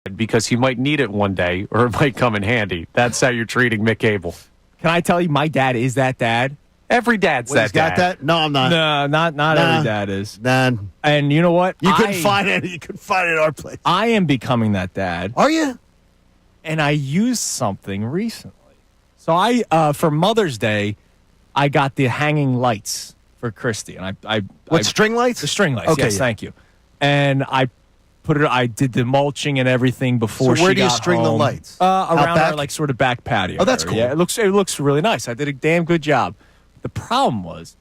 because he might need it one day or it might come in handy. That's how you're treating Mick Abel. Can I tell you, my dad is that dad? Every dad's He's got that? No, I'm not. No, not every dad is. None. And you know what? You couldn't find it. You couldn't find it at our place. I am becoming that dad. Are you? And I used something recently. So for Mother's Day, I got the hanging lights for Christy, and string lights? The string lights. Okay, yes, thank you. And I did the mulching and everything before. So where she do you got string home. the lights? Around our sort of back patio. Oh, that's area. cool. Yeah, it looks really nice. I did a damn good job. The problem was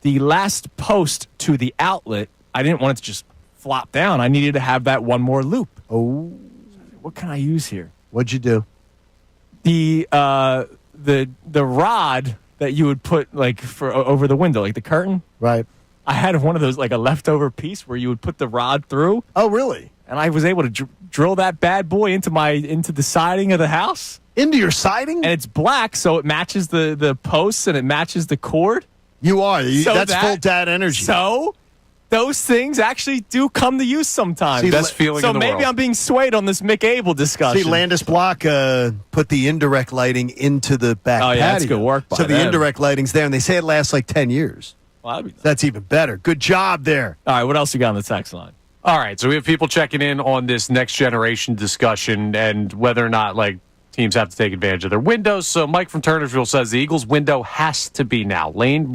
the last post to the outlet. I didn't want it to just flop down. I needed to have that one more loop. Oh, what can I use here? What'd you do? The rod that you would put for over the window, like the curtain. Right. I had one of those, like a leftover piece where you would put the rod through. Oh, really? And I was able to drill that bad boy into the siding of the house. Into your siding? And it's black, so it matches the posts and it matches the cord. You are. That's full dad energy. So those things actually do come to use sometimes. See, best feeling in the world. So maybe I'm being swayed on this Mick Abel discussion. See, Landis Block put the indirect lighting into the back patio. That's good work by So the them. indirect lighting's there, and they say it lasts like 10 years. Well, that'd be nice. That's even better. Good job there. All right, what else you got on the text line? All right, so we have people checking in on this next generation discussion and whether or not teams have to take advantage of their windows. So Mike from Turnersville says the Eagles' window has to be now. Lane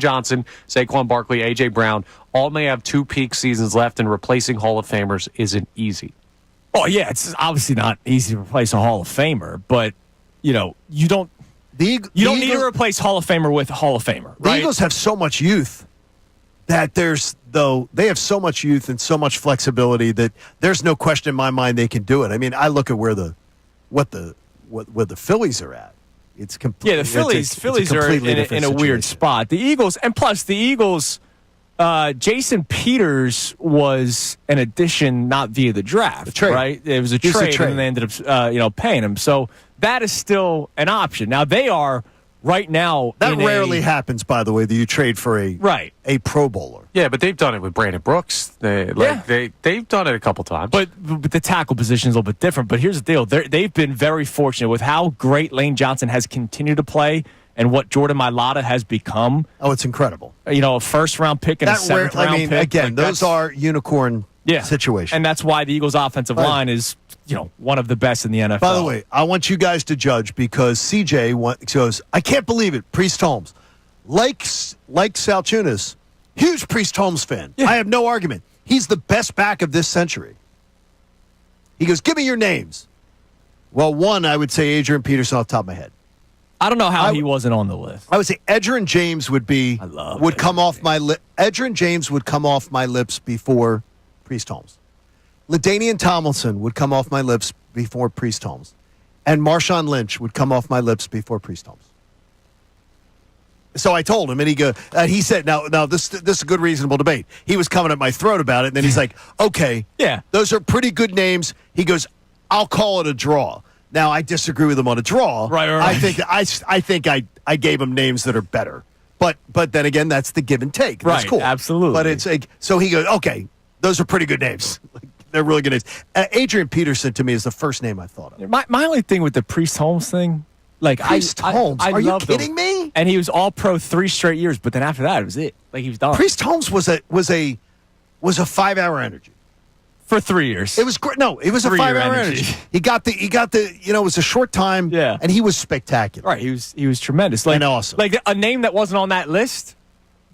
Johnson, Saquon Barkley, A.J. Brown all may have 2 peak seasons left, and replacing Hall of Famers isn't easy. Oh, yeah, it's obviously not easy to replace a Hall of Famer, but, you don't need to replace Hall of Famer with Hall of Famer, The right? Eagles have so much youth that they have so much youth and so much flexibility that there's no question in my mind they can do it. I mean, I look at where the Phillies are at. It's completely the Phillies are in a weird spot. The Eagles, and plus the Eagles, Jason Peters was an addition not via the draft, right? It was a trade, and they ended up paying him. So that is still an option. Now they are right now. That rarely happens, by the way, that you trade for a Pro Bowler. Yeah, but they've done it with Brandon Brooks. They've done it a couple times. But the tackle position is a little bit different. But here's the deal: they've been very fortunate with how great Lane Johnson has continued to play and what Jordan Mailata has become. Oh, it's incredible. A first-round pick and a seventh-round pick. Again, those are unicorn situations. And that's why the Eagles' offensive line is one of the best in the NFL. By the way, I want you guys to judge because CJ goes, I can't believe it, Priest Holmes. Like Salciunas, huge Priest Holmes fan. Yeah. I have no argument. He's the best back of this century. He goes, give me your names. Well, one, I would say Adrian Peterson off the top of my head. I don't know how he wasn't on the list. I would say Edgerrin James would come off my lip. Edgerrin James would come off my lips before Priest Holmes. LaDainian Tomlinson would come off my lips before Priest Holmes. And Marshawn Lynch would come off my lips before Priest Holmes. So I told him, and he said, now this is a good, reasonable debate. He was coming at my throat about it, and then he's like, okay, those are pretty good names. He goes, I'll call it a draw. Now, I disagree with him on a draw. Right. I think I gave him names that are better. But then again, that's the give and take. That's cool. Absolutely. But it's so he goes, okay, those are pretty good names. They're really good names. Adrian Peterson, to me, is the first name I thought of. My only thing with the Priest Holmes thing, Priest Holmes, are you kidding me? And he was all pro 3 straight years, but then after that, it was it. He was done. Priest Holmes was a 5-hour energy. For 3 years. It was great. No, it was a 5-hour energy. He got the. It was a short time. Yeah. And he was spectacular. Right. He was tremendous. And awesome. Like a name that wasn't on that list.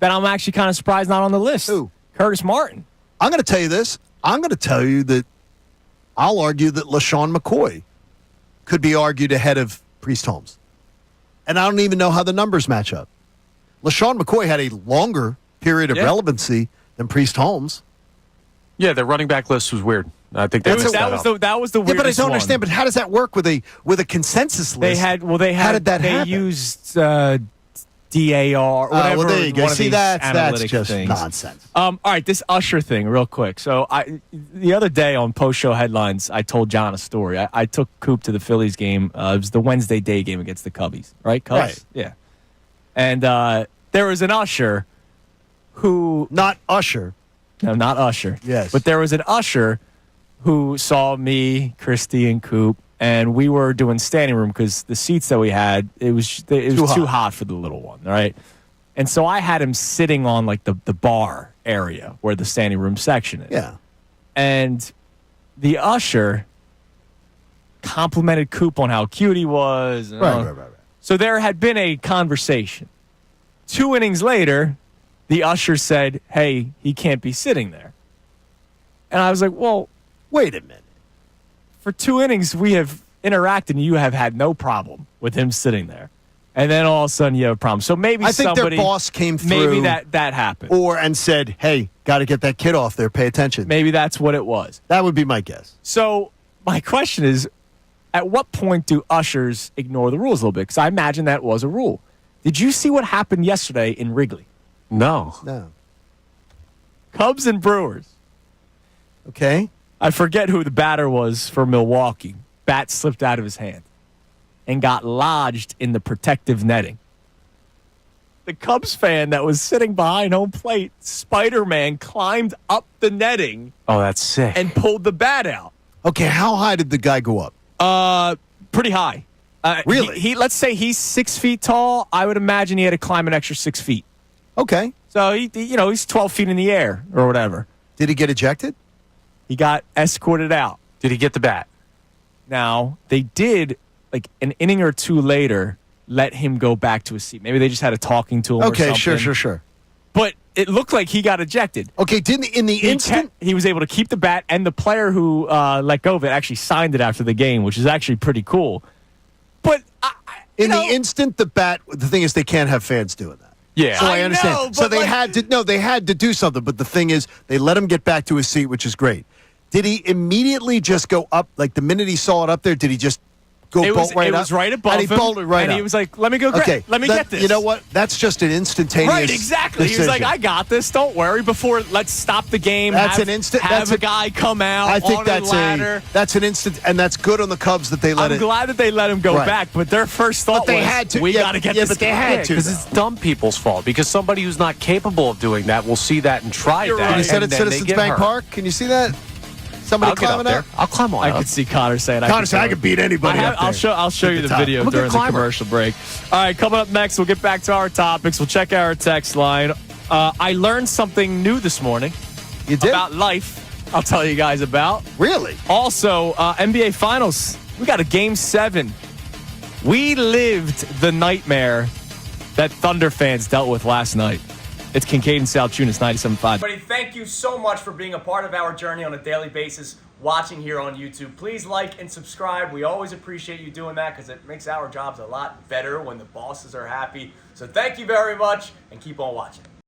That I'm actually kind of surprised not on the list. Who? Curtis Martin. I'm going to tell you this. I'm going to tell you that I'll argue that LaShawn McCoy could be argued ahead of Priest Holmes, and I don't even know how the numbers match up. LaShawn McCoy had a longer period of relevancy than Priest Holmes. Yeah, their running back list was weird. I think that was the weirdest but I don't one. understand. But how does that work with a consensus list? How did that happen? They used DAR, whatever. There you go. See, that's just things. Nonsense. All right, this Usher thing, real quick. So the other day on post-show headlines, I told John a story. I took Coop to the Phillies game. It was the Wednesday day game against the Cubbies, right? Cubs? Right. Yeah. And there was an Usher who... Not Usher. No, not Usher. Yes. But there was an Usher who saw me, Christy, and Coop, and we were doing standing room because the seats that we had, it was too hot for the little one, right? And so I had him sitting on like the bar area where the standing room section is. Yeah. And the usher complimented Coop on how cute he was. Right. So there had been a conversation. 2 innings later, the usher said, hey, he can't be sitting there. And I was like, well, wait a minute. For 2 innings, we have interacted, and you have had no problem with him sitting there. And then all of a sudden, you have a problem. So maybe I think their boss came through. Maybe that happened. And said, hey, got to get that kid off there. Pay attention. Maybe that's what it was. That would be my guess. So my question is, at what point do ushers ignore the rules a little bit? Because I imagine that was a rule. Did you see what happened yesterday in Wrigley? No. Cubs and Brewers. Okay. I forget who the batter was for Milwaukee. Bat slipped out of his hand and got lodged in the protective netting. The Cubs fan that was sitting behind home plate, Spider-Man, climbed up the netting. Oh, that's sick. And pulled the bat out. Okay, how high did the guy go up? Pretty high. Really? He let's say he's 6 feet tall. I would imagine he had to climb an extra 6 feet. Okay. So he's 12 feet in the air or whatever. Did he get ejected? He got escorted out. Did he get the bat? Now, they did, like an inning or two later, let him go back to his seat. Maybe they just had a talking to him or something. Okay, sure. But it looked like he got ejected. Okay, in the instant? He was able to keep the bat, and the player who let go of it actually signed it after the game, which is actually pretty cool. But, the instant, the thing is they can't have fans doing that. Yeah. So I understand. Know, so they had to do something. But the thing is, they let him get back to his seat, which is great. Did he immediately just go up, like the minute he saw it up there, did he just bolt right up? It was right above him. And he bolted right up. And he was like, let me go let me get this. You know what? That's just an instantaneous Right, exactly. decision. He was like, I got this. Don't worry. Let's stop the game. That's an instant. Have a guy come out I think on a ladder. That's an instant, and that's good on the Cubs that they let I'm glad that they let him go back, but their first thought was, we got to get this but they guy. had to. Because it's dumb people's fault. Because somebody who's not capable of doing that will see that and try that. Right. You said at and Citizens they get Bank hurt. Park. Can you see that? Somebody I'll get climbing up there. up? I'll climb on I up. could see Connor saying, I could beat anybody up there. I'll show you the video I'm a good during the climber. commercial break. All right, coming up next, we'll get back to our topics. We'll check our text line. I learned something new this morning. You did? About life. I'll tell you guys about. Really? Also, NBA Finals. We got a Game 7. We lived the nightmare that Thunder fans dealt with last night. It's Kincade and Salciunas, 97.5. Everybody, thank you so much for being a part of our journey on a daily basis, watching here on YouTube. Please like and subscribe. We always appreciate you doing that because it makes our jobs a lot better when the bosses are happy. So thank you very much, and keep on watching.